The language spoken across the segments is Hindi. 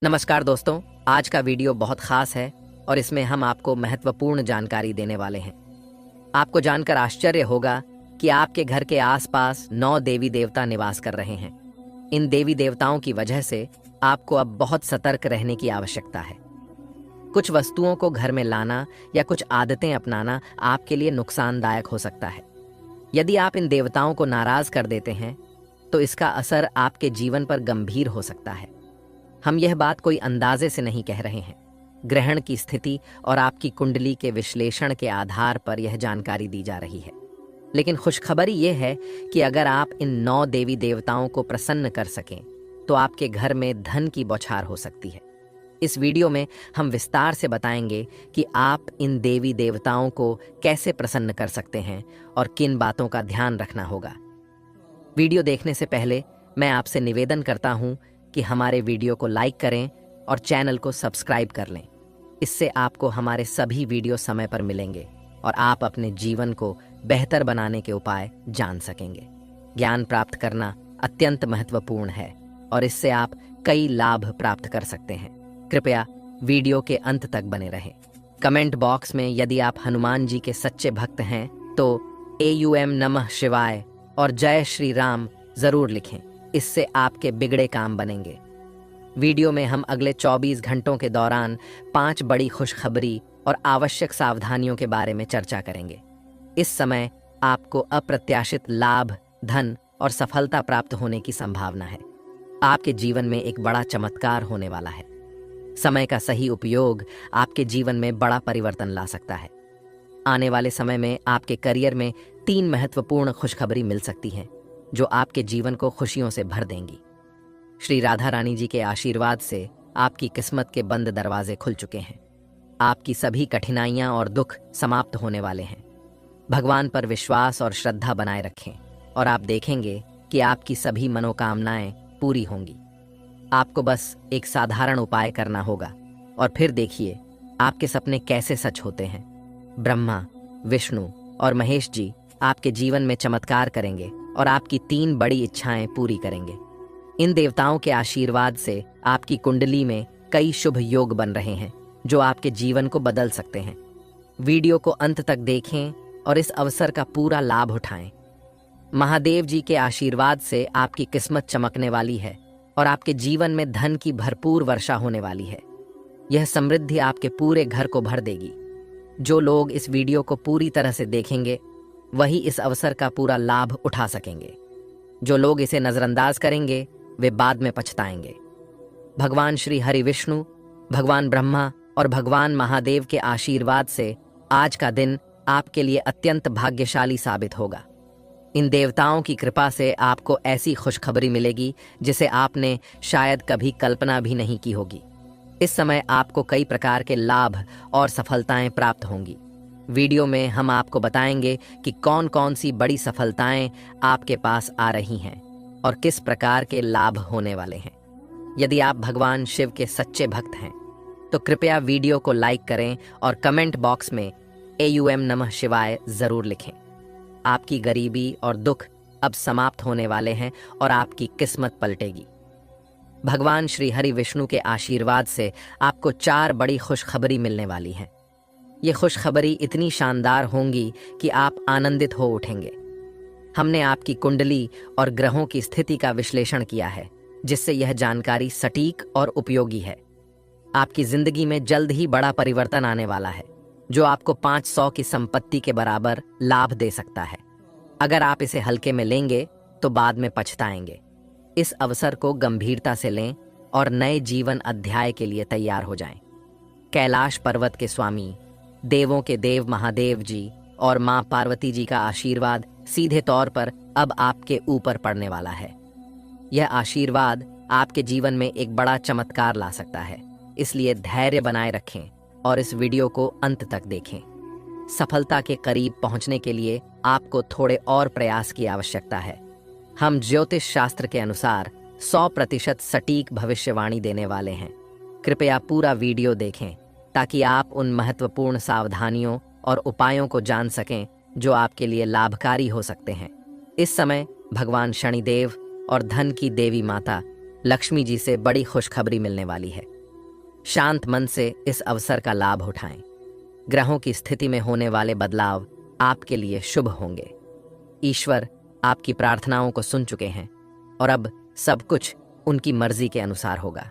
नमस्कार दोस्तों, आज का वीडियो बहुत खास है और इसमें हम आपको महत्वपूर्ण जानकारी देने वाले हैं। आपको जानकर आश्चर्य होगा कि आपके घर के आसपास 9 देवी देवता निवास कर रहे हैं। इन देवी देवताओं की वजह से आपको अब बहुत सतर्क रहने की आवश्यकता है। कुछ वस्तुओं को घर में लाना या कुछ आदतें अपनाना आपके लिए नुकसानदायक हो सकता है। यदि आप इन देवताओं को नाराज कर देते हैं तो इसका असर आपके जीवन पर गंभीर हो सकता है। हम यह बात कोई अंदाजे से नहीं कह रहे हैं। ग्रहण की स्थिति और आपकी कुंडली के विश्लेषण के आधार पर यह जानकारी दी जा रही है। लेकिन खुशखबरी यह है कि अगर आप इन 9 देवी देवताओं को प्रसन्न कर सकें तो आपके घर में धन की बौछार हो सकती है। इस वीडियो में हम विस्तार से बताएंगे कि आप इन देवी देवताओं को कैसे प्रसन्न कर सकते हैं और किन बातों का ध्यान रखना होगा। वीडियो देखने से पहले मैं आपसे निवेदन करता हूं कि हमारे वीडियो को लाइक करें और चैनल को सब्सक्राइब कर लें। इससे आपको हमारे सभी वीडियो समय पर मिलेंगे और आप अपने जीवन को बेहतर बनाने के उपाय जान सकेंगे। ज्ञान प्राप्त करना अत्यंत महत्वपूर्ण है और इससे आप कई लाभ प्राप्त कर सकते हैं। कृपया वीडियो के अंत तक बने रहें। कमेंट बॉक्स में यदि आप हनुमान जी के सच्चे भक्त हैं तो AUM नमः शिवाय और जय श्री राम जरूर लिखें। इससे आपके बिगड़े काम बनेंगे। वीडियो में हम अगले 24 घंटों के दौरान 5 बड़ी खुशखबरी और आवश्यक सावधानियों के बारे में चर्चा करेंगे। इस समय आपको अप्रत्याशित लाभ, धन और सफलता प्राप्त होने की संभावना है। आपके जीवन में एक बड़ा चमत्कार होने वाला है। समय का सही उपयोग आपके जीवन में बड़ा परिवर्तन ला सकता है। आने वाले समय में आपके करियर में 3 महत्वपूर्ण खुशखबरी मिल सकती हैं जो आपके जीवन को खुशियों से भर देंगी। श्री राधा रानी जी के आशीर्वाद से आपकी किस्मत के बंद दरवाजे खुल चुके हैं। आपकी सभी कठिनाइयां और दुख समाप्त होने वाले हैं। भगवान पर विश्वास और श्रद्धा बनाए रखें और आप देखेंगे कि आपकी सभी मनोकामनाएं पूरी होंगी। आपको बस एक साधारण उपाय करना होगा और फिर देखिए आपके सपने कैसे सच होते हैं। ब्रह्मा, विष्णु और महेश जी आपके जीवन में चमत्कार करेंगे और आपकी 3 बड़ी इच्छाएं पूरी करेंगे। इन देवताओं के आशीर्वाद से आपकी कुंडली में कई शुभ योग बन रहे हैं जो आपके जीवन को बदल सकते हैं। वीडियो को अंत तक देखें और इस अवसर का पूरा लाभ उठाएं। महादेव जी के आशीर्वाद से आपकी किस्मत चमकने वाली है और आपके जीवन में धन की भरपूर वर्षा होने वाली है। यह समृद्धि आपके पूरे घर को भर देगी। जो लोग इस वीडियो को पूरी तरह से देखेंगे वही इस अवसर का पूरा लाभ उठा सकेंगे। जो लोग इसे नजरअंदाज करेंगे वे बाद में पछताएंगे। भगवान श्री हरि विष्णु, भगवान ब्रह्मा और भगवान महादेव के आशीर्वाद से आज का दिन आपके लिए अत्यंत भाग्यशाली साबित होगा। इन देवताओं की कृपा से आपको ऐसी खुशखबरी मिलेगी जिसे आपने शायद कभी कल्पना भी नहीं की होगी। इस समय आपको कई प्रकार के लाभ और सफलताएं प्राप्त होंगी। वीडियो में हम आपको बताएंगे कि कौन कौन सी बड़ी सफलताएं आपके पास आ रही हैं और किस प्रकार के लाभ होने वाले हैं। यदि आप भगवान शिव के सच्चे भक्त हैं तो कृपया वीडियो को लाइक करें और कमेंट बॉक्स में AUM नमः शिवाय जरूर लिखें। आपकी गरीबी और दुख अब समाप्त होने वाले हैं और आपकी किस्मत पलटेगी। भगवान श्री हरि विष्णु के आशीर्वाद से आपको 4 बड़ी खुशखबरी मिलने वाली हैं। ये खुशखबरी इतनी शानदार होंगी कि आप आनंदित हो उठेंगे। हमने आपकी कुंडली और ग्रहों की स्थिति का विश्लेषण किया है जिससे यह जानकारी सटीक और उपयोगी है। आपकी जिंदगी में जल्द ही बड़ा परिवर्तन आने वाला है जो आपको 500 की संपत्ति के बराबर लाभ दे सकता है। अगर आप इसे हल्के में लेंगे तो बाद में पछताएंगे। इस अवसर को गंभीरता से लें और नए जीवन अध्याय के लिए तैयार हो जाएं। कैलाश पर्वत के स्वामी, देवों के देव महादेव जी और मां पार्वती जी का आशीर्वाद सीधे तौर पर अब आपके ऊपर पड़ने वाला है। यह आशीर्वाद आपके जीवन में एक बड़ा चमत्कार ला सकता है, इसलिए धैर्य बनाए रखें और इस वीडियो को अंत तक देखें। सफलता के करीब पहुंचने के लिए आपको थोड़े और प्रयास की आवश्यकता है। हम ज्योतिष शास्त्र के अनुसार 100% सटीक भविष्यवाणी देने वाले हैं। कृपया पूरा वीडियो देखें ताकि आप उन महत्वपूर्ण सावधानियों और उपायों को जान सकें जो आपके लिए लाभकारी हो सकते हैं। इस समय भगवान शनिदेव और धन की देवी माता लक्ष्मी जी से बड़ी खुशखबरी मिलने वाली है। शांत मन से इस अवसर का लाभ उठाएं। ग्रहों की स्थिति में होने वाले बदलाव आपके लिए शुभ होंगे। ईश्वर आपकी प्रार्थनाओं को सुन चुके हैं और अब सब कुछ उनकी मर्जी के अनुसार होगा।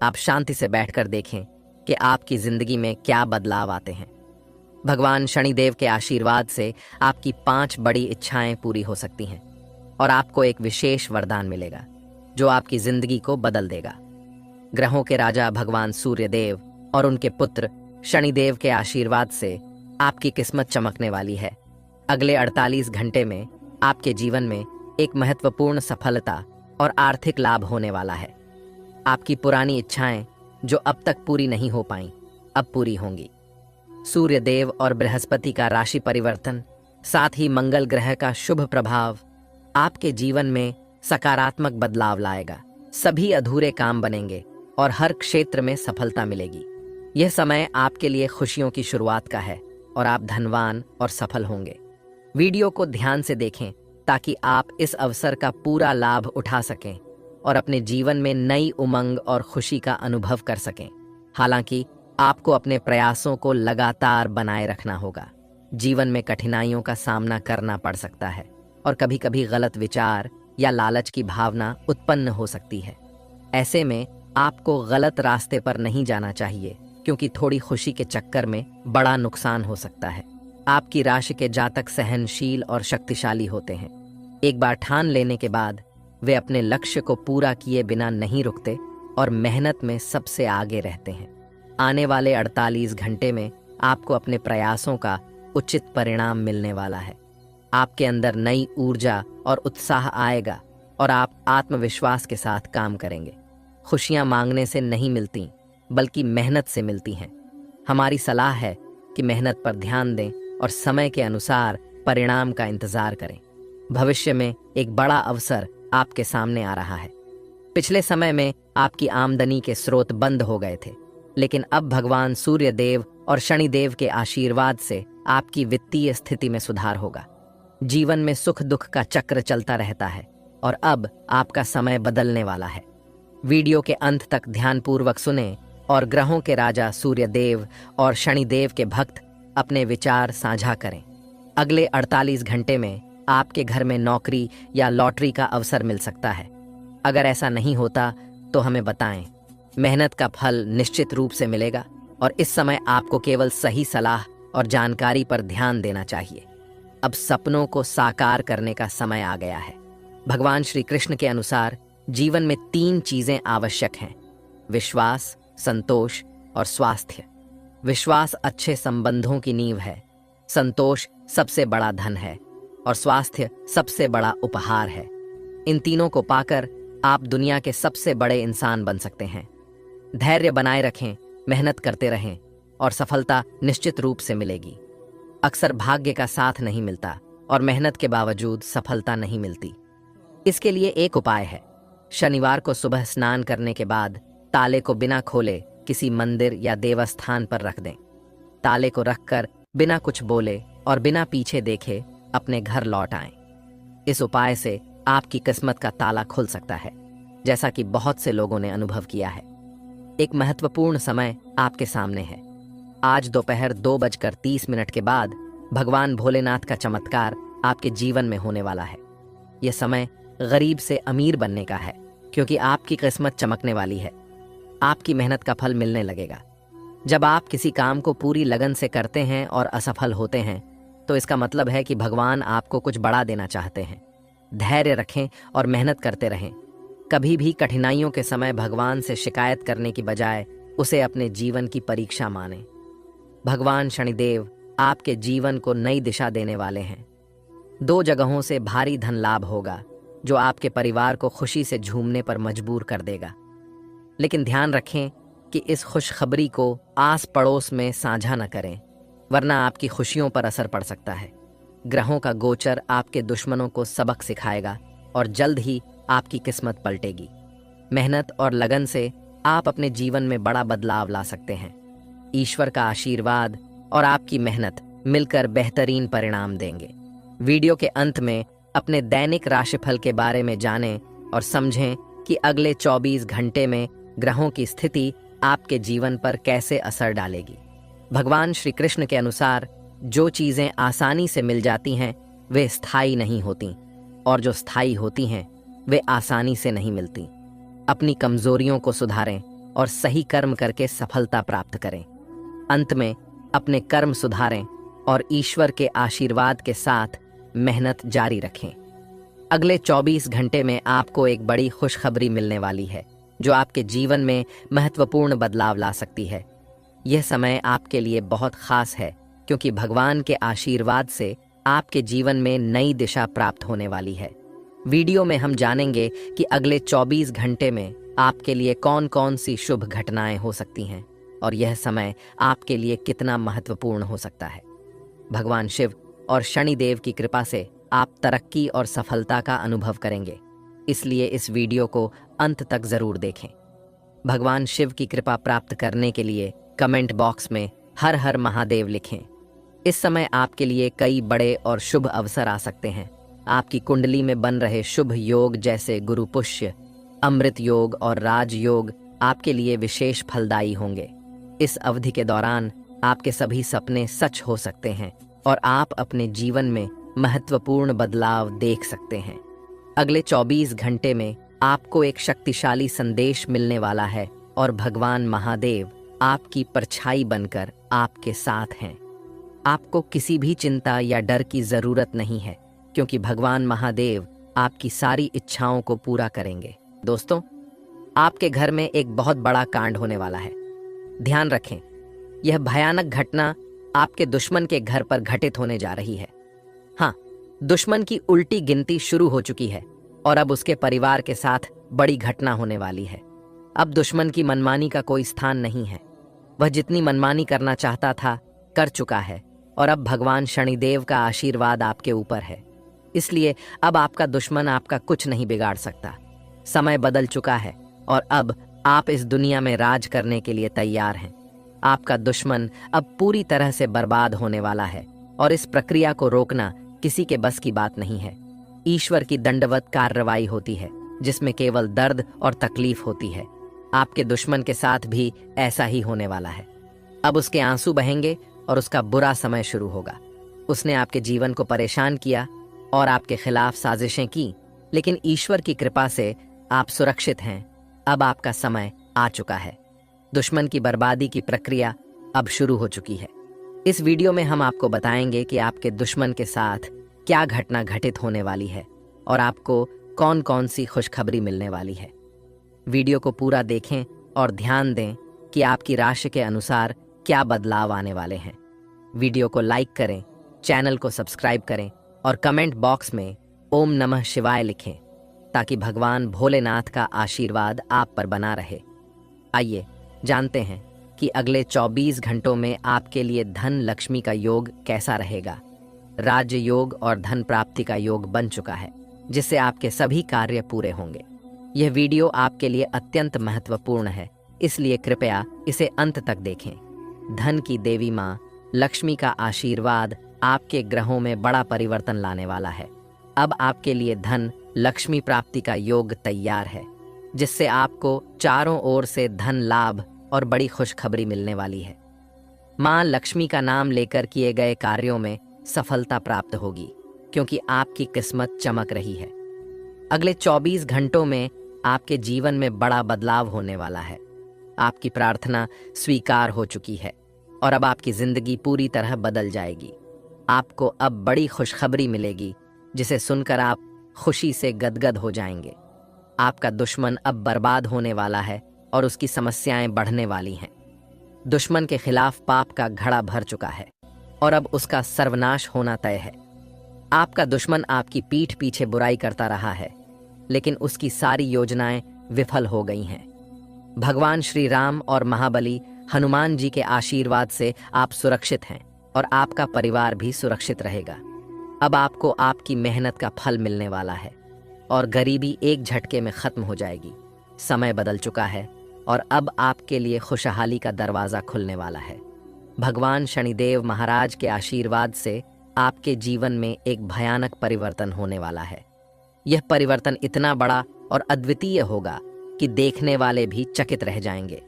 आप शांति से बैठकर देखें कि आपकी जिंदगी में क्या बदलाव आते हैं। भगवान शनिदेव के आशीर्वाद से आपकी 5 बड़ी इच्छाएं पूरी हो सकती हैं और आपको एक विशेष वरदान मिलेगा जो आपकी जिंदगी को बदल देगा। ग्रहों के राजा भगवान सूर्यदेव और उनके पुत्र शनिदेव के आशीर्वाद से आपकी किस्मत चमकने वाली है। अगले 48 घंटे में आपके जीवन में एक महत्वपूर्ण सफलता और आर्थिक लाभ होने वाला है। आपकी पुरानी इच्छाएं जो अब तक पूरी नहीं हो पाईं, अब पूरी होंगी। सूर्य देव और बृहस्पति का राशि परिवर्तन, साथ ही मंगल ग्रह का शुभ प्रभाव आपके जीवन में सकारात्मक बदलाव लाएगा। सभी अधूरे काम बनेंगे और हर क्षेत्र में सफलता मिलेगी। यह समय आपके लिए खुशियों की शुरुआत का है और आप धनवान और सफल होंगे। वीडियो को ध्यान से देखें ताकि आप इस अवसर का पूरा लाभ उठा सकें और अपने जीवन में नई उमंग और खुशी का अनुभव कर सकें। हालांकि आपको अपने प्रयासों को लगातार बनाए रखना होगा। जीवन में कठिनाइयों का सामना करना पड़ सकता है और कभी-कभी गलत विचार या लालच की भावना उत्पन्न हो सकती है। ऐसे में आपको गलत रास्ते पर नहीं जाना चाहिए क्योंकि थोड़ी खुशी के चक्कर में बड़ा नुकसान हो सकता है। आपकी राशि के जातक सहनशील और शक्तिशाली होते हैं। एक बार ठान लेने के बाद वे अपने लक्ष्य को पूरा किए बिना नहीं रुकते और मेहनत में सबसे आगे रहते हैं। आने वाले 48 घंटे में आपको अपने प्रयासों का उचित परिणाम मिलने वाला है। आपके अंदर नई ऊर्जा और उत्साह आएगा और आप आत्मविश्वास के साथ काम करेंगे। खुशियां मांगने से नहीं मिलती बल्कि मेहनत से मिलती हैं। हमारी सलाह है कि मेहनत पर ध्यान दें और समय के अनुसार परिणाम का इंतजार करें। भविष्य में एक बड़ा अवसर आपके सामने आ रहा है। पिछले समय में आपकी आमदनी के स्रोत बंद हो गए थे, लेकिन अब भगवान सूर्य देव और शनिदेव के आशीर्वाद से आपकी वित्तीय स्थिति में सुधार होगा। जीवन में सुख दुख का चक्र चलता रहता है और अब आपका समय बदलने वाला है। वीडियो के अंत तक ध्यानपूर्वक सुनें और ग्रहों के राजा सूर्य देव और शनिदेव के भक्त अपने विचार साझा करें। अगले 48 घंटे में आपके घर में नौकरी या लॉटरी का अवसर मिल सकता है। अगर ऐसा नहीं होता तो हमें बताएं। मेहनत का फल निश्चित रूप से मिलेगा और इस समय आपको केवल सही सलाह और जानकारी पर ध्यान देना चाहिए। अब सपनों को साकार करने का समय आ गया है। भगवान श्री कृष्ण के अनुसार जीवन में 3 चीजें आवश्यक हैं: विश्वास, संतोष और स्वास्थ्य। विश्वास अच्छे संबंधों की नींव है, संतोष सबसे बड़ा धन है और स्वास्थ्य सबसे बड़ा उपहार है। इन तीनों को पाकर आप दुनिया के सबसे बड़े इंसान बन सकते हैं। धैर्य बनाए रखें, मेहनत करते रहें और सफलता निश्चित रूप से मिलेगी। अक्सर भाग्य का साथ नहीं मिलता और मेहनत के बावजूद सफलता नहीं मिलती। इसके लिए एक उपाय है। शनिवार को सुबह स्नान करने के बाद ताले को बिना खोले किसी मंदिर या देवस्थान पर रख दें। ताले को रखकर बिना कुछ बोले और बिना पीछे देखे अपने घर लौट आएं। इस उपाय से आपकी किस्मत का ताला खुल सकता है, जैसा कि बहुत से लोगों ने अनुभव किया है। एक महत्वपूर्ण समय आपके सामने है। आज दोपहर 2:30 के बाद भगवान भोलेनाथ का चमत्कार आपके जीवन में होने वाला है। यह समय गरीब से अमीर बनने का है, क्योंकि आपकी किस्मत चमकने वाली है। आपकी मेहनत का फल मिलने लगेगा। जब आप किसी काम को पूरी लगन से करते हैं और असफल होते हैं, तो इसका मतलब है कि भगवान आपको कुछ बड़ा देना चाहते हैं। धैर्य रखें और मेहनत करते रहें। कभी भी कठिनाइयों के समय भगवान से शिकायत करने की बजाय उसे अपने जीवन की परीक्षा मानें। भगवान शनिदेव आपके जीवन को नई दिशा देने वाले हैं। 2 जगहों से भारी धन लाभ होगा जो आपके परिवार को खुशी से झूमने पर मजबूर कर देगा। लेकिन ध्यान रखें कि इस खुशखबरी को आस पड़ोस में साझा न करें, वरना आपकी खुशियों पर असर पड़ सकता है। ग्रहों का गोचर आपके दुश्मनों को सबक सिखाएगा और जल्द ही आपकी किस्मत पलटेगी। मेहनत और लगन से आप अपने जीवन में बड़ा बदलाव ला सकते हैं। ईश्वर का आशीर्वाद और आपकी मेहनत मिलकर बेहतरीन परिणाम देंगे। वीडियो के अंत में अपने दैनिक राशिफल के बारे में जानें और समझें कि कि अगले 24 घंटे में ग्रहों की स्थिति आपके जीवन पर कैसे असर डालेगी। भगवान श्री कृष्ण के अनुसार जो चीजें आसानी से मिल जाती हैं वे स्थायी नहीं होती, और जो स्थायी होती हैं वे आसानी से नहीं मिलती। अपनी कमजोरियों को सुधारें और सही कर्म करके सफलता प्राप्त करें। अंत में अपने कर्म सुधारें और ईश्वर के आशीर्वाद के साथ मेहनत जारी रखें। अगले 24 घंटे में आपको एक बड़ी खुशखबरी मिलने वाली है जो आपके जीवन में महत्वपूर्ण बदलाव ला सकती है। यह समय आपके लिए बहुत खास है क्योंकि भगवान के आशीर्वाद से आपके जीवन में नई दिशा प्राप्त होने वाली है। वीडियो में हम जानेंगे कि अगले 24 घंटे में आपके लिए कौन कौन सी शुभ घटनाएं हो सकती हैं और यह समय आपके लिए कितना महत्वपूर्ण हो सकता है। भगवान शिव और शनिदेव की कृपा से आप तरक्की और सफलता का अनुभव करेंगे, इसलिए इस वीडियो को अंत तक जरूर देखें। भगवान शिव की कृपा प्राप्त करने के लिए कमेंट बॉक्स में हर हर महादेव लिखें। इस समय आपके लिए कई बड़े और शुभ अवसर आ सकते हैं। आपकी कुंडली में बन रहे शुभ योग जैसे गुरु पुष्य, अमृत योग और राज योग आपके लिए विशेष फलदायी होंगे। इस अवधि के दौरान आपके सभी सपने सच हो सकते हैं और आप अपने जीवन में महत्वपूर्ण बदलाव देख सकते हैं। अगले 24 घंटे में आपको एक शक्तिशाली संदेश मिलने वाला है और भगवान महादेव आपकी परछाई बनकर आपके साथ हैं। आपको किसी भी चिंता या डर की जरूरत नहीं है क्योंकि भगवान महादेव आपकी सारी इच्छाओं को पूरा करेंगे। दोस्तों, आपके घर में एक बहुत बड़ा कांड होने वाला है। ध्यान रखें, यह भयानक घटना आपके दुश्मन के घर पर घटित होने जा रही है। हाँ, दुश्मन की उल्टी गिनती शुरू हो चुकी है और अब उसके परिवार के साथ बड़ी घटना होने वाली है। अब दुश्मन की मनमानी का कोई स्थान नहीं है। वह जितनी मनमानी करना चाहता था कर चुका है और अब भगवान शनिदेव का आशीर्वाद आपके ऊपर है, इसलिए अब आपका दुश्मन आपका कुछ नहीं बिगाड़ सकता। समय बदल चुका है और अब आप इस दुनिया में राज करने के लिए तैयार हैं। आपका दुश्मन अब पूरी तरह से बर्बाद होने वाला है और इस प्रक्रिया को रोकना किसी के बस की बात नहीं है। ईश्वर की दंडवत कार्रवाई होती है जिसमें केवल दर्द और तकलीफ होती है। आपके दुश्मन के साथ भी ऐसा ही होने वाला है। अब उसके आंसू बहेंगे और उसका बुरा समय शुरू होगा। उसने आपके जीवन को परेशान किया और आपके खिलाफ साजिशें की, लेकिन ईश्वर की कृपा से आप सुरक्षित हैं। अब आपका समय आ चुका है। दुश्मन की बर्बादी की प्रक्रिया अब शुरू हो चुकी है। इस वीडियो में हम आपको बताएंगे कि आपके दुश्मन के साथ क्या घटना घटित होने वाली है और आपको कौन कौन सी खुशखबरी मिलने वाली है। वीडियो को पूरा देखें और ध्यान दें कि आपकी राशि के अनुसार क्या बदलाव आने वाले हैं। वीडियो को लाइक करें, चैनल को सब्सक्राइब करें और कमेंट बॉक्स में ओम नमः शिवाय लिखें ताकि भगवान भोलेनाथ का आशीर्वाद आप पर बना रहे। आइए जानते हैं कि अगले 24 घंटों में आपके लिए धन लक्ष्मी का योग कैसा रहेगा। राज्य योग और धन प्राप्ति का योग बन चुका है जिससे आपके सभी कार्य पूरे होंगे। यह वीडियो आपके लिए अत्यंत महत्वपूर्ण है, इसलिए कृपया इसे अंत तक देखें। धन की देवी माँ लक्ष्मी का आशीर्वाद आपके ग्रहों में बड़ा परिवर्तन लाने वाला है। अब आपके लिए धन लक्ष्मी प्राप्ति का योग तैयार है जिससे आपको चारों ओर से धन लाभ और बड़ी खुशखबरी मिलने वाली है। माँ लक्ष्मी का नाम लेकर किए गए कार्यों में सफलता प्राप्त होगी क्योंकि आपकी किस्मत चमक रही है। अगले 24 घंटों में आपके जीवन में बड़ा बदलाव होने वाला है। आपकी प्रार्थना स्वीकार हो चुकी है और अब आपकी जिंदगी पूरी तरह बदल जाएगी। आपको अब बड़ी खुशखबरी मिलेगी जिसे सुनकर आप खुशी से गदगद हो जाएंगे। आपका दुश्मन अब बर्बाद होने वाला है और उसकी समस्याएं बढ़ने वाली हैं। दुश्मन के खिलाफ पाप का घड़ा भर चुका है और अब उसका सर्वनाश होना तय है। आपका दुश्मन आपकी पीठ पीछे बुराई करता रहा है, लेकिन उसकी सारी योजनाएं विफल हो गई हैं। भगवान श्री राम और महाबली हनुमान जी के आशीर्वाद से आप सुरक्षित हैं और आपका परिवार भी सुरक्षित रहेगा। अब आपको आपकी मेहनत का फल मिलने वाला है और गरीबी एक झटके में खत्म हो जाएगी। समय बदल चुका है और अब आपके लिए खुशहाली का दरवाजा खुलने वाला है। भगवान शनिदेव महाराज के आशीर्वाद से आपके जीवन में एक भयानक परिवर्तन होने वाला है। यह परिवर्तन इतना बड़ा और अद्वितीय होगा कि देखने वाले भी चकित रह जाएंगे।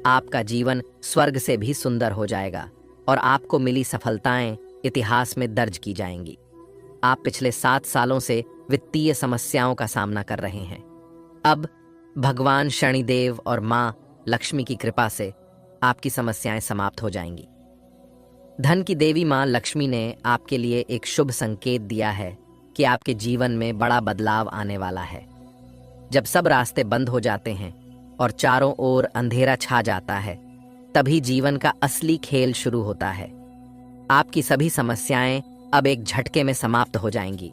आपका जीवन स्वर्ग से भी सुंदर हो जाएगा और आपको मिली सफलताएं इतिहास में दर्ज की जाएंगी। आप पिछले 7 सालों से वित्तीय समस्याओं का सामना कर रहे हैं। अब भगवान शनिदेव और माँ लक्ष्मी की कृपा से आपकी समस्याएं समाप्त हो जाएंगी। धन की देवी माँ लक्ष्मी ने आपके लिए एक शुभ संकेत दिया है कि आपके जीवन में बड़ा बदलाव आने वाला है। जब सब रास्ते बंद हो जाते हैं और चारों ओर अंधेरा छा जाता है, तभी जीवन का असली खेल शुरू होता है। आपकी सभी समस्याएं अब एक झटके में समाप्त हो जाएंगी।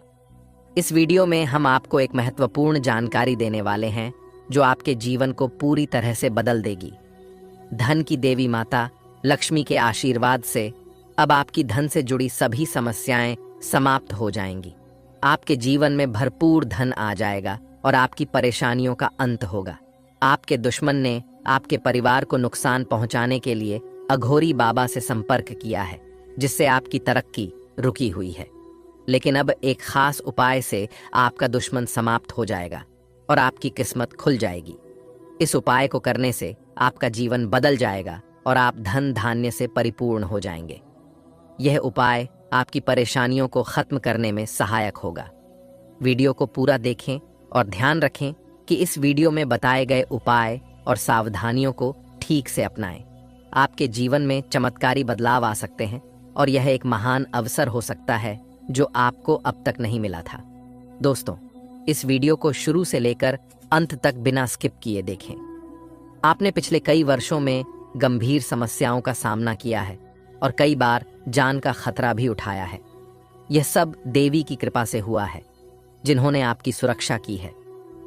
इस वीडियो में हम आपको एक महत्वपूर्ण जानकारी देने वाले हैं जो आपके जीवन को पूरी तरह से बदल देगी। धन की देवी माता लक्ष्मी के आशीर्वाद से अब आपकी धन से जुड़ी सभी समस्याएं समाप्त हो जाएंगी। आपके जीवन में भरपूर धन आ जाएगा और आपकी परेशानियों का अंत होगा। आपके दुश्मन ने आपके परिवार को नुकसान पहुंचाने के लिए अघोरी बाबा से संपर्क किया है, जिससे आपकी तरक्की रुकी हुई है। लेकिन अब एक खास उपाय से आपका दुश्मन समाप्त हो जाएगा और आपकी किस्मत खुल जाएगी। इस उपाय को करने से आपका जीवन बदल जाएगा और आप धन धान्य से परिपूर्ण हो जाएंगे। यह उपाय आपकी परेशानियों को खत्म करने में सहायक होगा। वीडियो को पूरा देखें और ध्यान रखें कि इस वीडियो में बताए गए उपाय और सावधानियों को ठीक से अपनाएं। आपके जीवन में चमत्कारी बदलाव आ सकते हैं और यह एक महान अवसर हो सकता है जो आपको अब तक नहीं मिला था। दोस्तों, इस वीडियो को शुरू से लेकर अंत तक बिना स्किप किए देखें। आपने पिछले कई वर्षों में गंभीर समस्याओं का सामना किया है और कई बार जान का खतरा भी उठाया है। यह सब देवी की कृपा से हुआ है, जिन्होंने आपकी सुरक्षा की है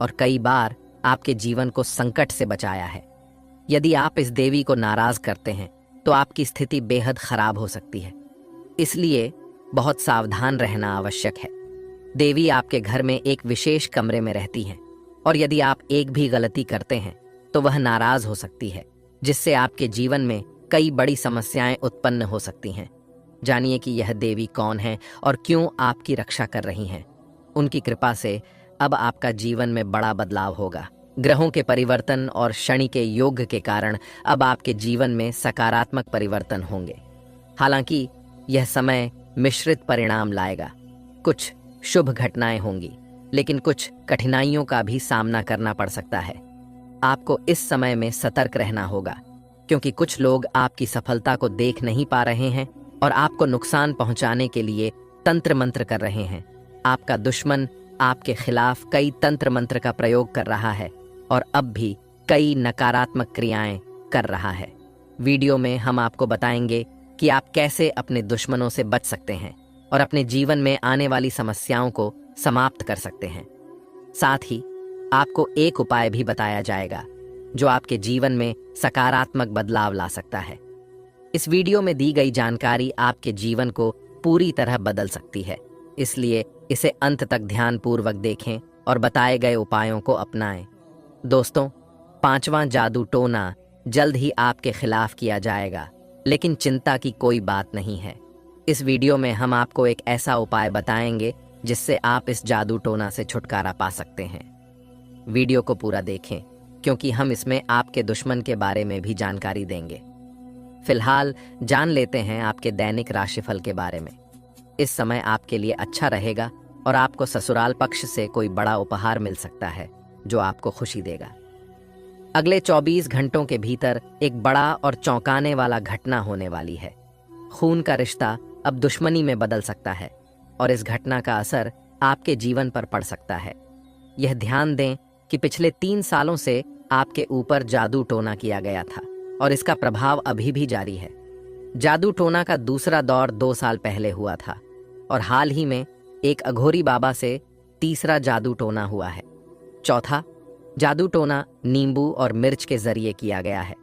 और कई बार आपके जीवन को संकट से बचाया है। यदि आप इस देवी को नाराज करते हैं तो आपकी स्थिति बेहद खराब हो सकती है, इसलिए बहुत सावधान रहना आवश्यक है। देवी आपके घर में एक विशेष कमरे में रहती हैं और यदि आप एक भी गलती करते हैं तो वह नाराज हो सकती है, जिससे आपके जीवन में कई बड़ी समस्याएं उत्पन्न हो सकती हैं। जानिए कि यह देवी कौन है और क्यों आपकी रक्षा कर रही हैं। उनकी कृपा से अब आपका जीवन में बड़ा बदलाव होगा। ग्रहों के परिवर्तन और शनि के योग के कारण अब आपके जीवन में सकारात्मक परिवर्तन होंगे। हालांकि यह समय मिश्रित परिणाम लाएगा। कुछ शुभ घटनाएं होंगी, लेकिन कुछ कठिनाइयों का भी सामना करना पड़ सकता है। आपको इस समय में सतर्क रहना होगा, क्योंकि कुछ लोग आपकी सफलता को देख नहीं पा रहे हैं और आपको नुकसान पहुंचाने के लिए तंत्र मंत्र कर रहे हैं। आपका दुश्मन आपके खिलाफ कई तंत्र मंत्र का प्रयोग कर रहा है और अब भी कई नकारात्मक क्रियाएं कर रहा है। वीडियो में हम आपको बताएंगे कि आप कैसे अपने दुश्मनों से बच सकते हैं और अपने जीवन में आने वाली समस्याओं को समाप्त कर सकते हैं। साथ ही आपको एक उपाय भी बताया जाएगा जो आपके जीवन में सकारात्मक बदलाव ला सकता है। इस वीडियो में दी गई जानकारी आपके जीवन को पूरी तरह बदल सकती है, इसलिए इसे अंत तक ध्यानपूर्वक देखें और बताए गए उपायों को अपनाएं। दोस्तों, 5वां जादू टोना जल्द ही आपके खिलाफ किया जाएगा, लेकिन चिंता की कोई बात नहीं है। इस वीडियो में हम आपको एक ऐसा उपाय बताएंगे जिससे आप इस जादू टोना से छुटकारा पा सकते हैं। वीडियो को पूरा देखें, क्योंकि हम इसमें आपके दुश्मन के बारे में भी जानकारी देंगे। फिलहाल जान लेते हैं आपके दैनिक राशिफल के बारे में। इस समय आपके लिए अच्छा रहेगा और आपको ससुराल पक्ष से कोई बड़ा उपहार मिल सकता है जो आपको खुशी देगा। अगले 24 घंटों के भीतर एक बड़ा और चौंकाने वाला घटना होने वाली है। खून का रिश्ता अब दुश्मनी में बदल सकता है और इस घटना का असर आपके जीवन पर पड़ सकता है। यह ध्यान दें कि पिछले 3 सालों से आपके ऊपर जादू टोना किया गया था और इसका प्रभाव अभी भी जारी है। जादू टोना का दूसरा दौर 2 साल पहले हुआ था और हाल ही में एक अघोरी बाबा से तीसरा जादू टोना हुआ है। चौथा जादू टोना नींबू और मिर्च के जरिए किया गया है।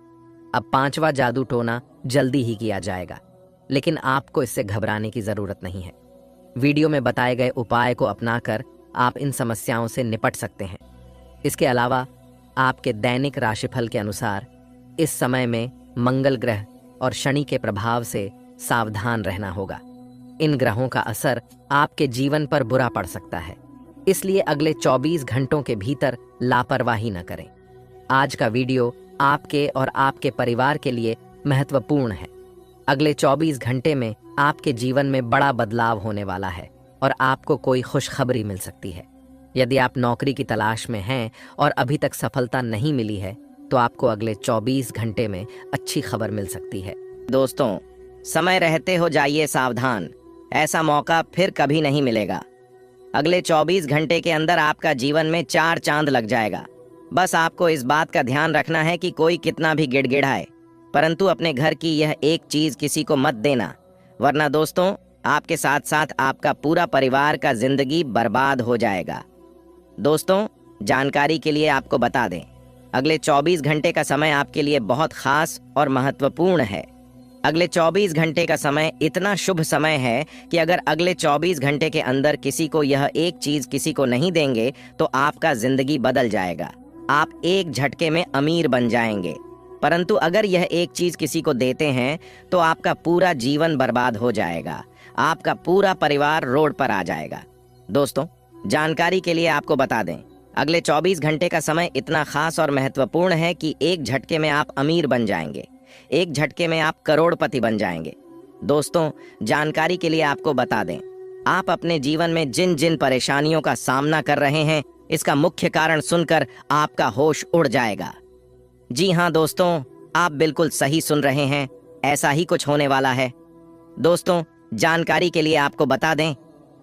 अब 5वां जादू टोना जल्दी ही किया जाएगा, लेकिन आपको इससे घबराने की जरूरत नहीं है। वीडियो में बताए गए उपाय को अपनाकर आप इन समस्याओं से निपट सकते हैं। इसके अलावा आपके दैनिक राशिफल के अनुसार इस समय में मंगल ग्रह और शनि के प्रभाव से सावधान रहना होगा। इन ग्रहों का असर आपके जीवन पर बुरा पड़ सकता है। इसलिए अगले 24 घंटों के भीतर लापरवाही न करें। आज का वीडियो आपके और आपके परिवार के लिए महत्वपूर्ण है। अगले 24 घंटे में आपके जीवन में बड़ा बदलाव होने वाला है और आपको कोई खुशखबरी मिल सकती है। यदि आप नौकरी की तलाश में हैं और अभी तक सफलता नहीं मिली है तो आपको अगले 24 घंटे में अच्छी खबर मिल सकती है। दोस्तों, समय रहते हो जाइए सावधान, ऐसा मौका फिर कभी नहीं मिलेगा। अगले 24 घंटे के अंदर आपका जीवन में 4 चांद लग जाएगा। बस आपको इस बात का ध्यान रखना है कि कोई कितना भी गिड़गिड़ाए, परंतु अपने घर की यह एक चीज किसी को मत देना, वरना दोस्तों आपके साथ साथ आपका पूरा परिवार का जिंदगी बर्बाद हो जाएगा। दोस्तों, जानकारी के लिए आपको बता दें, अगले 24 घंटे का समय आपके लिए बहुत खास और महत्वपूर्ण है। अगले 24 घंटे का समय इतना शुभ समय है कि अगर अगले 24 घंटे के अंदर किसी को यह एक चीज किसी को नहीं देंगे तो आपका जिंदगी बदल जाएगा। आप एक झटके में अमीर बन जाएंगे। परंतु अगर यह एक चीज किसी को देते हैं तो आपका पूरा जीवन बर्बाद हो जाएगा, आपका पूरा परिवार रोड पर आ जाएगा। दोस्तों, जानकारी के लिए आपको बता दें, अगले 24 घंटे का समय इतना खास और महत्वपूर्ण है कि एक झटके में आप अमीर बन जाएंगे, एक झटके में आप करोड़पति बन जाएंगे। दोस्तों, जानकारी के लिए आपको बता दें, आप अपने जीवन में जिन जिन परेशानियों का सामना कर रहे हैं, इसका मुख्य कारण सुनकर आपका होश उड़ जाएगा। जी हाँ दोस्तों, आप बिल्कुल सही सुन रहे हैं, ऐसा ही कुछ होने वाला है। दोस्तों, जानकारी के लिए आपको बता दें,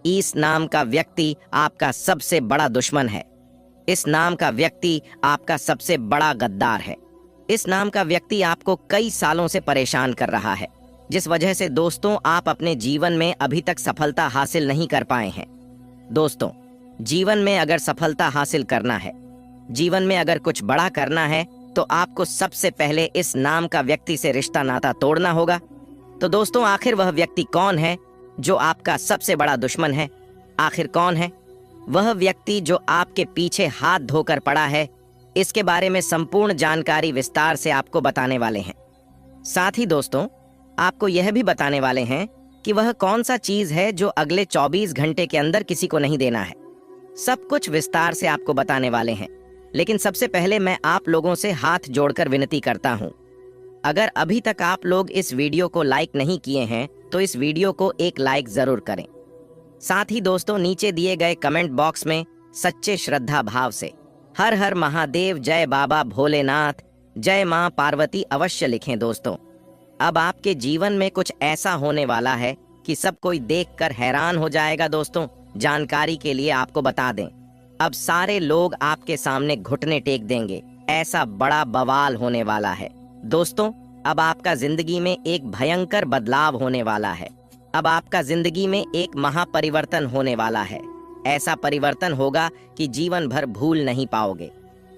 इस नाम का व्यक्ति आपका सबसे बड़ा दुश्मन है। इस नाम का व्यक्ति आपका सबसे बड़ा गद्दार है। इस नाम का व्यक्ति आपको कई सालों से परेशान कर रहा है, जिस वजह से दोस्तों आप अपने जीवन में अभी तक सफलता हासिल नहीं कर पाए हैं। दोस्तों, जीवन में अगर सफलता हासिल करना है, जीवन में अगर कुछ बड़ा करना है, तो आपको सबसे पहले इस नाम का व्यक्ति से रिश्ता नाता तोड़ना होगा। तो दोस्तों, आखिर वह व्यक्ति कौन है जो आपका सबसे बड़ा दुश्मन है? आखिर कौन है वह व्यक्ति जो आपके पीछे हाथ धोकर पड़ा है? इसके बारे में संपूर्ण जानकारी विस्तार से आपको बताने वाले हैं। साथ ही दोस्तों, आपको यह भी बताने वाले हैं कि वह कौन सा चीज है जो अगले 24 घंटे के अंदर किसी को नहीं देना है। सब कुछ विस्तार से आपको बताने वाले हैं, लेकिन सबसे पहले मैं आप लोगों से हाथ जोड़कर विनती करता हूं, अगर अभी तक आप लोग इस वीडियो को लाइक नहीं किए हैं तो इस वीडियो को एक लाइक जरूर करें। साथ ही दोस्तों, नीचे दिए गए कमेंट बॉक्स में सच्चे श्रद्धा भाव से हर हर महादेव, जय बाबा भोलेनाथ, जय मां पार्वती अवश्य लिखें। दोस्तों, अब आपके जीवन में कुछ ऐसा होने वाला है कि सब कोई देखकर हैरान हो जाएगा। दोस्तों, जानकारी के लिए आपको बता दें, अब सारे लोग आपके सामने घुटने टेक देंगे, ऐसा बड़ा बवाल होने वाला है। दोस्तों, अब आपका जिंदगी में एक भयंकर बदलाव होने वाला है। अब आपका जिंदगी में एक महापरिवर्तन होने वाला है। ऐसा परिवर्तन होगा कि जीवन भर भूल नहीं पाओगे,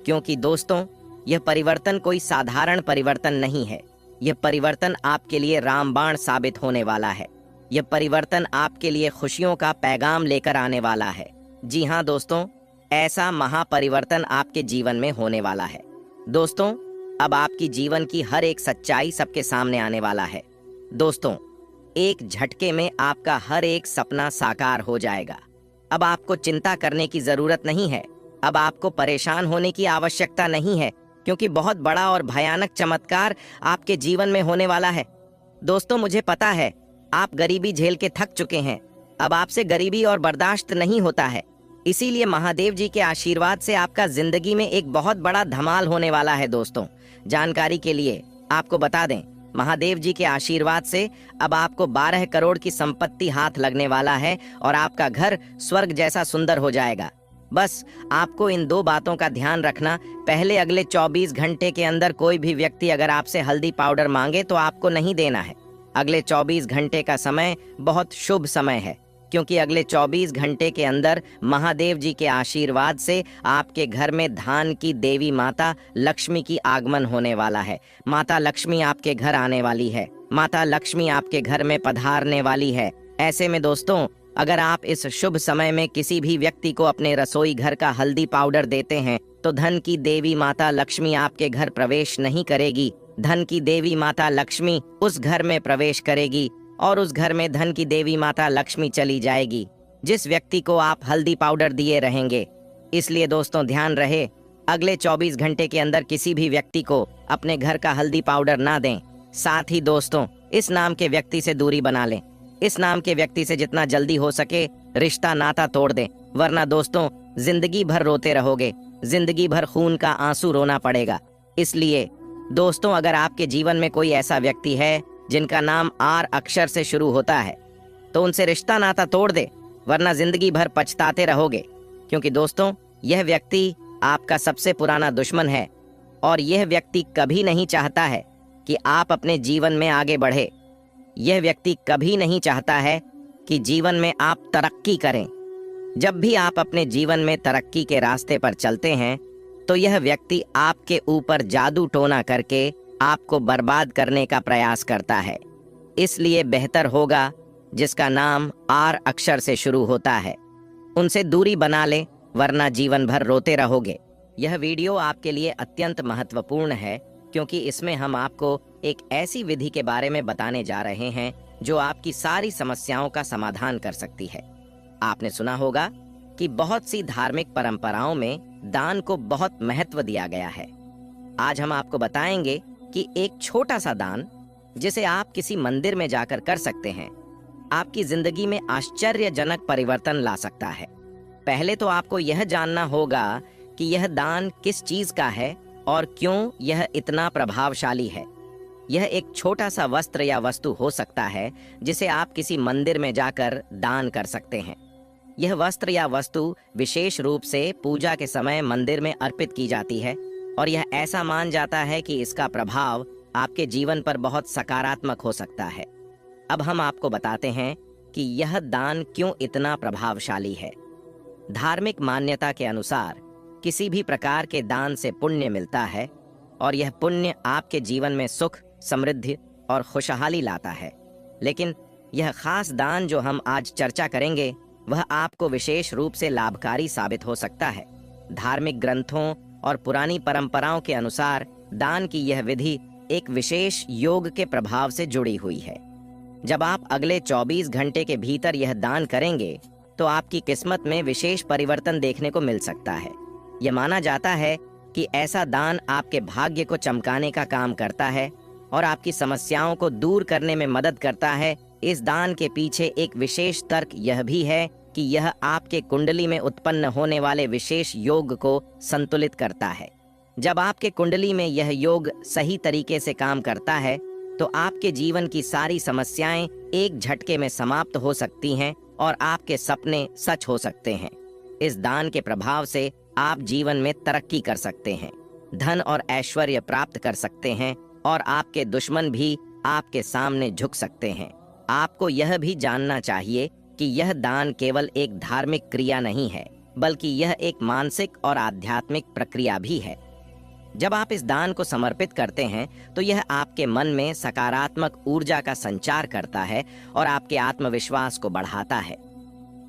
क्योंकि दोस्तों यह परिवर्तन कोई साधारण परिवर्तन नहीं है। यह परिवर्तन आपके लिए रामबाण साबित होने वाला है। यह परिवर्तन आपके लिए खुशियों का पैगाम लेकर आने वाला है। जी हाँ दोस्तों, ऐसा महापरिवर्तन आपके जीवन में होने वाला है। दोस्तों, अब आपकी जीवन की हर एक सच्चाई सबके सामने आने वाला है। दोस्तों, एक झटके में आपका हर एक सपना साकार हो जाएगा। अब आपको चिंता करने की जरूरत नहीं है। अब आपको परेशान होने की आवश्यकता नहीं है, क्योंकि बहुत बड़ा और भयानक चमत्कार आपके जीवन में होने वाला है। दोस्तों, मुझे पता है आप गरीबी झेल के थक चुके हैं। अब आपसे गरीबी और बर्दाश्त नहीं होता है, इसीलिए महादेव जी के आशीर्वाद से आपका जिंदगी में एक बहुत बड़ा धमाल होने वाला है। दोस्तों, जानकारी के लिए आपको बता दें, महादेव जी के आशीर्वाद से अब आपको 12 करोड़ की संपत्ति हाथ लगने वाला है और आपका घर स्वर्ग जैसा सुंदर हो जाएगा। बस आपको इन 2 बातों का ध्यान रखना। पहले, अगले 24 घंटे के अंदर कोई भी व्यक्ति अगर आपसे हल्दी पाउडर मांगे तो आपको नहीं देना है। अगले 24 घंटे का समय बहुत शुभ समय है, क्योंकि अगले 24 घंटे के अंदर महादेव जी के आशीर्वाद से आपके घर में धान की देवी माता लक्ष्मी की आगमन होने वाला है। माता लक्ष्मी आपके घर आने वाली है। माता लक्ष्मी आपके घर में पधारने वाली है। ऐसे में दोस्तों, अगर आप इस शुभ समय में किसी भी व्यक्ति को अपने रसोई घर का हल्दी पाउडर देते हैं तो धन की देवी माता लक्ष्मी आपके घर प्रवेश नहीं करेगी। धन की देवी माता लक्ष्मी उस घर में प्रवेश करेगी और उस घर में धन की देवी माता लक्ष्मी चली जाएगी। जिस व्यक्ति को आप हल्दी पाउडर दिए रहेंगे। इसलिए दोस्तों ध्यान रहे, अगले 24 घंटे के अंदर किसी भी व्यक्ति को अपने घर का हल्दी पाउडर ना दें। साथ ही दोस्तों इस नाम के व्यक्ति से दूरी बना लें। इस नाम के व्यक्ति से जितना जल्दी हो सके रिश्ता नाता तोड़ दें, वरना दोस्तों जिंदगी भर रोते रहोगे, जिंदगी भर खून का आंसू रोना पड़ेगा। इसलिए दोस्तों अगर आपके जीवन में कोई ऐसा व्यक्ति है जिनका नाम आर अक्षर से शुरू होता है तो उनसे रिश्ता नाता तोड़ दे, वरना जिंदगी भर पछताते रहोगे। क्योंकि दोस्तों यह व्यक्ति आपका सबसे पुराना दुश्मन है और यह व्यक्ति कभी नहीं चाहता है कि आप अपने जीवन में आगे बढ़े। यह व्यक्ति कभी नहीं चाहता है कि जीवन में आप तरक्की करें। जब भी आप अपने जीवन में तरक्की के रास्ते पर चलते हैं तो यह व्यक्ति आपके ऊपर जादू टोना करके आपको बर्बाद करने का प्रयास करता है। इसलिए बेहतर होगा जिसका नाम आर अक्षर से शुरू होता है उनसे दूरी बना ले, वरना जीवन भर रोते रहोगे। यह वीडियो आपके लिए अत्यंत महत्वपूर्ण है क्योंकि इसमें हम आपको एक ऐसी विधि के बारे में बताने जा रहे हैं जो आपकी सारी समस्याओं का समाधान कर सकती है। आपने सुना होगा कि बहुत सी धार्मिक परंपराओं में दान को बहुत महत्व दिया गया है। आज हम आपको बताएंगे कि एक छोटा सा दान जिसे आप किसी मंदिर में जाकर कर सकते हैं आपकी जिंदगी में आश्चर्यजनक परिवर्तन ला सकता है। पहले तो आपको यह जानना होगा कि यह दान किस चीज का है और क्यों यह इतना प्रभावशाली है। यह एक छोटा सा वस्त्र या वस्तु हो सकता है जिसे आप किसी मंदिर में जाकर दान कर सकते हैं। यह वस्त्र या वस्तु विशेष रूप से पूजा के समय मंदिर में अर्पित की जाती है और यह ऐसा मान जाता है कि इसका प्रभाव आपके जीवन पर बहुत सकारात्मक हो सकता है। अब हम आपको बताते हैं कि यह दान क्यों इतना प्रभावशाली है। धार्मिक मान्यता के अनुसार किसी भी प्रकार के दान से पुण्य मिलता है और यह पुण्य आपके जीवन में सुख, समृद्धि और खुशहाली लाता है। लेकिन यह खास दान जो हम आज चर्चा करेंगे वह आपको विशेष रूप से लाभकारी साबित हो सकता है। धार्मिक ग्रंथों और पुरानी परंपराओं के अनुसार दान की यह विधि एक विशेष योग के प्रभाव से जुड़ी हुई है। जब आप अगले 24 घंटे के भीतर यह दान करेंगे तो आपकी किस्मत में विशेष परिवर्तन देखने को मिल सकता है। यह माना जाता है कि ऐसा दान आपके भाग्य को चमकाने का काम करता है और आपकी समस्याओं को दूर करने में मदद करता है। इस दान के पीछे एक विशेष तर्क यह भी है कि यह आपके कुंडली में उत्पन्न होने वाले विशेष योग को संतुलित करता है। जब आपके कुंडली में यह योग सही तरीके से काम करता है तो आपके जीवन की सारी समस्याएं एक झटके में समाप्त हो सकती हैं और आपके सपने सच हो सकते हैं। इस दान के प्रभाव से आप जीवन में तरक्की कर सकते हैं, धन और ऐश्वर्य प्राप्त कर सकते हैं और आपके दुश्मन भी आपके सामने झुक सकते हैं। आपको यह भी जानना चाहिए कि यह दान केवल एक धार्मिक क्रिया नहीं है, बल्कि यह एक मानसिक और आध्यात्मिक प्रक्रिया भी है। जब आप इस दान को समर्पित करते हैं तो यह आपके मन में सकारात्मक ऊर्जा का संचार करता है और आपके आत्मविश्वास को बढ़ाता है।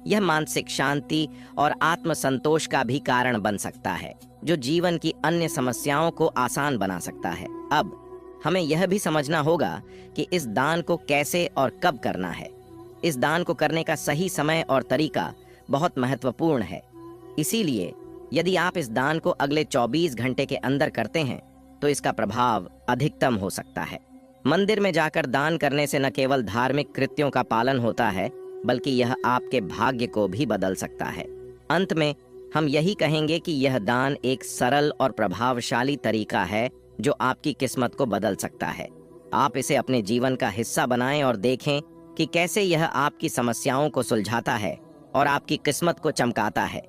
यह मानसिक शांति और आत्मसंतोष का भी कारण बन सकता है, जो जीवन की अन्य समस्याओं को आसान बना सकता है। अब हमें यह भी समझना होगा कि इस दान को कैसे और कब करना है। इस दान को करने का सही समय और तरीका बहुत महत्वपूर्ण है। इसीलिए यदि आप इस दान को अगले 24 घंटे के अंदर करते हैं तो इसका प्रभाव अधिकतम हो सकता है। मंदिर में जाकर दान करने से न केवल धार्मिक कृत्यों का पालन होता है, बल्कि यह आपके भाग्य को भी बदल सकता है। अंत में हम यही कहेंगे कि यह दान एक सरल और प्रभावशाली तरीका है जो आपकी किस्मत को बदल सकता है। आप इसे अपने जीवन का हिस्सा बनाएं और देखें कि कैसे यह आपकी समस्याओं को सुलझाता है और आपकी किस्मत को चमकाता है।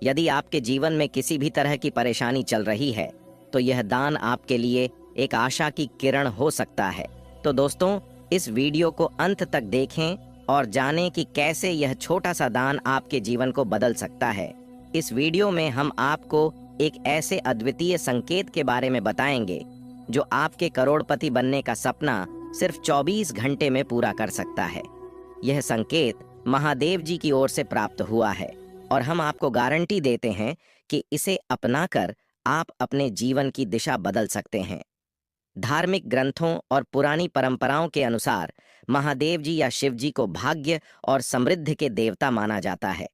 यदि आपके जीवन में किसी भी तरह की परेशानी चल रही है तो यह दान आपके लिए एक आशा की किरण हो सकता है। तो दोस्तों इस वीडियो को अंत तक देखें और जानें कि कैसे यह छोटा सा दान आपके जीवन को बदल सकता है। इस वीडियो में हम आपको एक ऐसे अद्वितीय संकेत के बारे में बताएंगे जो आपके करोड़पति बनने का सपना सिर्फ 24 घंटे में पूरा कर सकता है। यह संकेत महादेव जी की ओर से प्राप्त हुआ है और हम आपको गारंटी देते हैं कि इसे अपनाकर आप अपने जीवन की दिशा बदल सकते हैं। धार्मिक ग्रंथों और पुरानी परंपराओं के अनुसार महादेव जी या शिव जी को भाग्य और समृद्धि के देवता माना जाता है।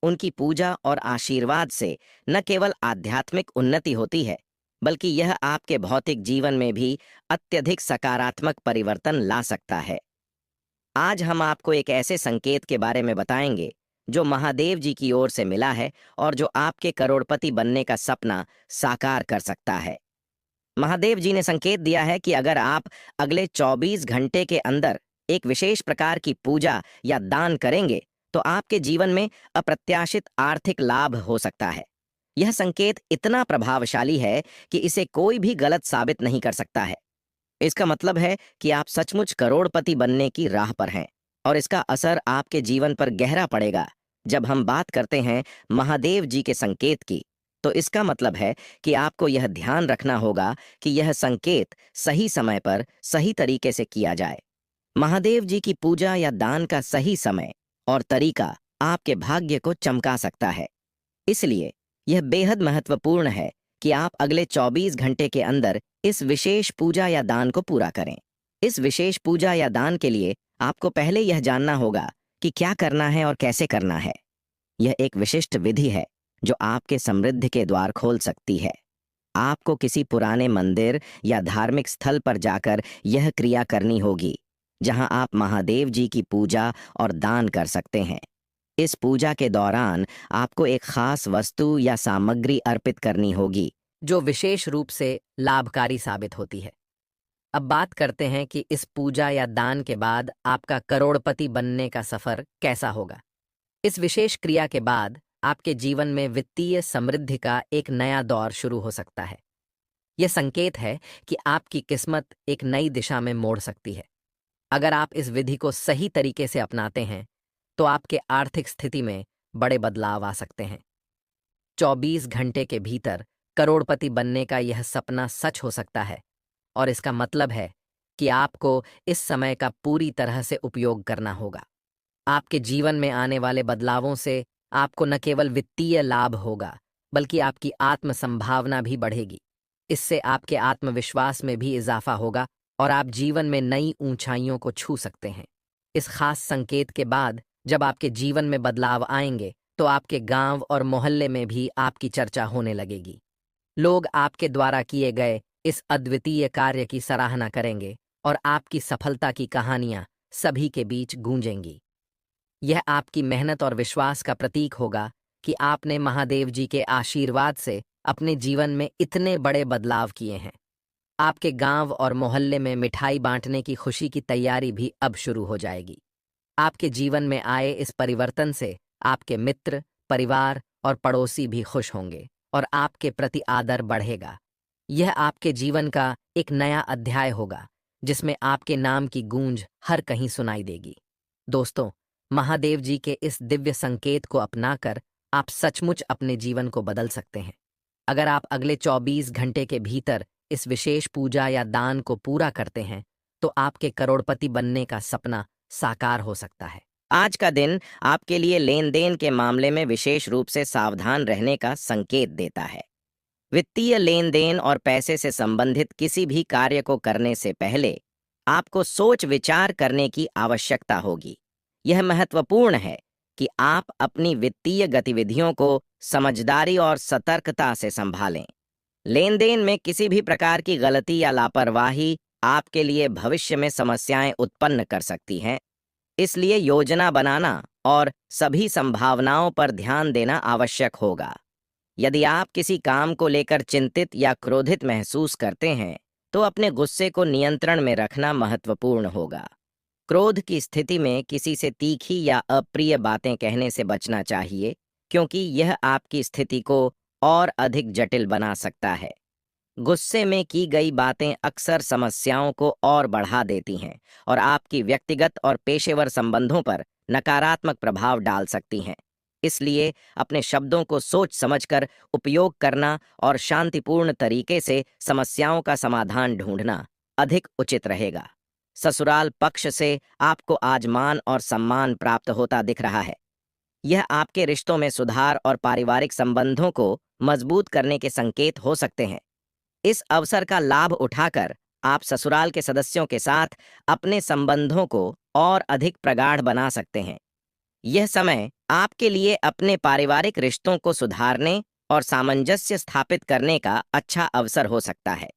उनकी पूजा और आशीर्वाद से न केवल आध्यात्मिक उन्नति होती है, बल्कि यह आपके भौतिक जीवन में भी अत्यधिक सकारात्मक परिवर्तन ला सकता है। आज हम आपको एक ऐसे संकेत के बारे में बताएंगे जो महादेव जी की ओर से मिला है और जो आपके करोड़पति बनने का सपना साकार कर सकता है। महादेव जी ने संकेत दिया है कि अगर आप अगले 24 घंटे के अंदर एक विशेष प्रकार की पूजा या दान करेंगे तो आपके जीवन में अप्रत्याशित आर्थिक लाभ हो सकता है। यह संकेत इतना प्रभावशाली है कि इसे कोई भी गलत साबित नहीं कर सकता है। इसका मतलब है कि आप सचमुच करोड़पति बनने की राह पर हैं और इसका असर आपके जीवन पर गहरा पड़ेगा। जब हम बात करते हैं महादेव जी के संकेत की, तो इसका मतलब है कि आपको यह ध्यान रखना होगा कि यह संकेत सही समय पर सही तरीके से किया जाए। महादेव जी की पूजा या दान का सही समय और तरीका आपके भाग्य को चमका सकता है। इसलिए यह बेहद महत्वपूर्ण है कि आप अगले 24 घंटे के अंदर इस विशेष पूजा या दान को पूरा करें। इस विशेष पूजा या दान के लिए आपको पहले यह जानना होगा कि क्या करना है और कैसे करना है। यह एक विशिष्ट विधि है जो आपके समृद्धि के द्वार खोल सकती है। आपको किसी पुराने मंदिर या धार्मिक स्थल पर जाकर यह क्रिया करनी होगी, जहां आप महादेव जी की पूजा और दान कर सकते हैं। इस पूजा के दौरान आपको एक खास वस्तु या सामग्री अर्पित करनी होगी जो विशेष रूप से लाभकारी साबित होती है। अब बात करते हैं कि इस पूजा या दान के बाद आपका करोड़पति बनने का सफर कैसा होगा। इस विशेष क्रिया के बाद आपके जीवन में वित्तीय समृद्धि का एक नया दौर शुरू हो सकता है। यह संकेत है कि आपकी किस्मत एक नई दिशा में मोड़ सकती है। अगर आप इस विधि को सही तरीके से अपनाते हैं तो आपके आर्थिक स्थिति में बड़े बदलाव आ सकते हैं। 24 घंटे के भीतर करोड़पति बनने का यह सपना सच हो सकता है और इसका मतलब है कि आपको इस समय का पूरी तरह से उपयोग करना होगा। आपके जीवन में आने वाले बदलावों से आपको न केवल वित्तीय लाभ होगा, बल्कि आपकी आत्म संभावना भी बढ़ेगी। इससे आपके आत्मविश्वास में भी इजाफा होगा और आप जीवन में नई ऊंचाइयों को छू सकते हैं। इस खास संकेत के बाद जब आपके जीवन में बदलाव आएंगे तो आपके गांव और मोहल्ले में भी आपकी चर्चा होने लगेगी। लोग आपके द्वारा किए गए इस अद्वितीय कार्य की सराहना करेंगे और आपकी सफलता की कहानियां सभी के बीच गूंजेंगी। यह आपकी मेहनत और विश्वास का प्रतीक होगा कि आपने महादेव जी के आशीर्वाद से अपने जीवन में इतने बड़े बदलाव किए हैं। आपके गांव और मोहल्ले में मिठाई बांटने की खुशी की तैयारी भी अब शुरू हो जाएगी। आपके जीवन में आए इस परिवर्तन से आपके मित्र, परिवार और पड़ोसी भी खुश होंगे और आपके प्रति आदर बढ़ेगा। यह आपके जीवन का एक नया अध्याय होगा जिसमें आपके नाम की गूंज हर कहीं सुनाई देगी। दोस्तों, महादेव जी के इस दिव्य संकेत को अपनाकर आप सचमुच अपने जीवन को बदल सकते हैं। अगर आप अगले 24 घंटे के भीतर इस विशेष पूजा या दान को पूरा करते हैं तो आपके करोड़पति बनने का सपना साकार हो सकता है। आज का दिन आपके लिए लेन देन के मामले में विशेष रूप से सावधान रहने का संकेत देता है। वित्तीय लेन देन और पैसे से संबंधित किसी भी कार्य को करने से पहले आपको सोच विचार करने की आवश्यकता होगी। यह महत्वपूर्ण है कि आप अपनी वित्तीय गतिविधियों को समझदारी और सतर्कता से संभालें। लेन देन में किसी भी प्रकार की गलती या लापरवाही आपके लिए भविष्य में समस्याएं उत्पन्न कर सकती हैं। इसलिए योजना बनाना और सभी संभावनाओं पर ध्यान देना आवश्यक होगा। यदि आप किसी काम को लेकर चिंतित या क्रोधित महसूस करते हैं तो अपने गुस्से को नियंत्रण में रखना महत्वपूर्ण होगा। क्रोध की स्थिति में किसी से तीखी या अप्रिय बातें कहने से बचना चाहिए, क्योंकि यह आपकी स्थिति को और अधिक जटिल बना सकता है। गुस्से में की गई बातें अक्सर समस्याओं को और बढ़ा देती हैं और आपकी व्यक्तिगत और पेशेवर संबंधों पर नकारात्मक प्रभाव डाल सकती हैं। इसलिए अपने शब्दों को सोच समझकर उपयोग करना और शांतिपूर्ण तरीके से समस्याओं का समाधान ढूंढना अधिक उचित रहेगा। ससुराल पक्ष से आपको आज मान और सम्मान प्राप्त होता दिख रहा है। यह आपके रिश्तों में सुधार और पारिवारिक संबंधों को मजबूत करने के संकेत हो सकते हैं। इस अवसर का लाभ उठाकर आप ससुराल के सदस्यों के साथ अपने संबंधों को और अधिक प्रगाढ़ बना सकते हैं। यह समय आपके लिए अपने पारिवारिक रिश्तों को सुधारने और सामंजस्य स्थापित करने का अच्छा अवसर हो सकता है।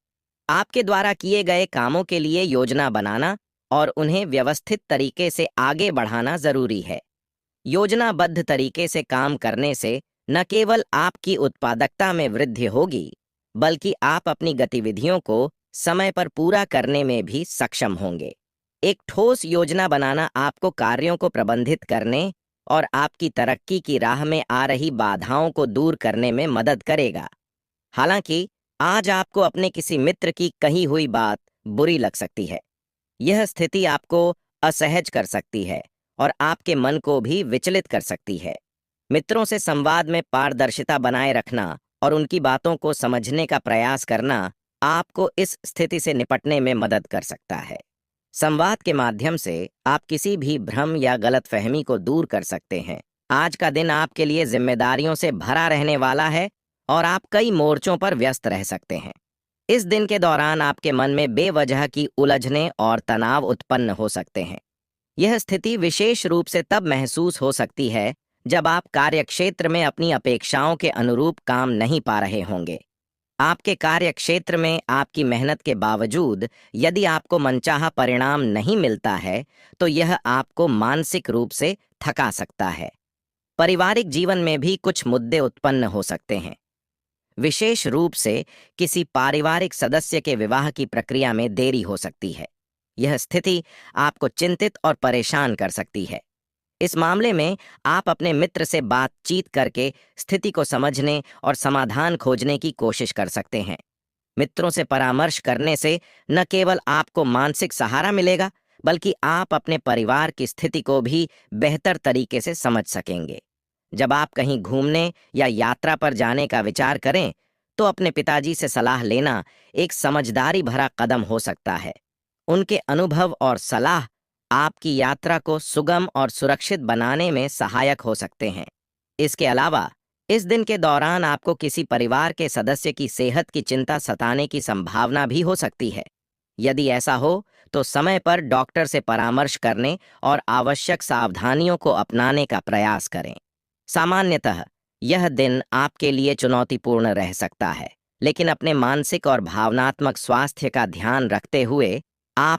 आपके द्वारा किए गए कामों के लिए योजना बनाना और उन्हें व्यवस्थित तरीके से आगे बढ़ाना जरूरी है। योजनाबद्ध तरीके से काम करने से न केवल आपकी उत्पादकता में वृद्धि होगी, बल्कि आप अपनी गतिविधियों को समय पर पूरा करने में भी सक्षम होंगे। एक ठोस योजना बनाना आपको कार्यों को प्रबंधित करने और आपकी तरक्की की राह में आ रही बाधाओं को दूर करने में मदद करेगा। हालांकि आज आपको अपने किसी मित्र की कही हुई बात बुरी लग सकती है। यह स्थिति आपको असहज कर सकती है और आपके मन को भी विचलित कर सकती है। मित्रों से संवाद में पारदर्शिता बनाए रखना और उनकी बातों को समझने का प्रयास करना आपको इस स्थिति से निपटने में मदद कर सकता है। संवाद के माध्यम से आप किसी भी भ्रम या गलतफहमी को दूर कर सकते हैं। आज का दिन आपके लिए जिम्मेदारियों से भरा रहने वाला है और आप कई मोर्चों पर व्यस्त रह सकते हैं। इस दिन के दौरान आपके मन में बेवजह की उलझने और तनाव उत्पन्न हो सकते हैं। यह स्थिति विशेष रूप से तब महसूस हो सकती है जब आप कार्यक्षेत्र में अपनी अपेक्षाओं के अनुरूप काम नहीं पा रहे होंगे। आपके कार्यक्षेत्र में आपकी मेहनत के बावजूद यदि आपको मनचाहा परिणाम नहीं मिलता है, तो यह आपको मानसिक रूप से थका सकता है। पारिवारिक जीवन में भी कुछ मुद्दे उत्पन्न हो सकते हैं। विशेष रूप से किसी पारिवारिक सदस्य के विवाह की प्रक्रिया में देरी हो सकती है। यह स्थिति आपको चिंतित और परेशान कर सकती है। इस मामले में आप अपने मित्र से बातचीत करके स्थिति को समझने और समाधान खोजने की कोशिश कर सकते हैं। मित्रों से परामर्श करने से न केवल आपको मानसिक सहारा मिलेगा, बल्कि आप अपने परिवार की स्थिति को भी बेहतर तरीके से समझ सकेंगे। जब आप कहीं घूमने या यात्रा पर जाने का विचार करें, तो अपने पिताजी से सलाह लेना एक समझदारी भरा कदम हो सकता है। उनके अनुभव और सलाह आपकी यात्रा को सुगम और सुरक्षित बनाने में सहायक हो सकते हैं। इसके अलावा इस दिन के दौरान आपको किसी परिवार के सदस्य की सेहत की चिंता सताने की संभावना भी हो सकती है। यदि ऐसा हो तो समय पर डॉक्टर से परामर्श करने और आवश्यक सावधानियों को अपनाने का प्रयास करें। सामान्यतः यह दिन आपके लिए चुनौतीपूर्ण रह सकता है, लेकिन अपने मानसिक और भावनात्मक स्वास्थ्य का ध्यान रखते हुए आप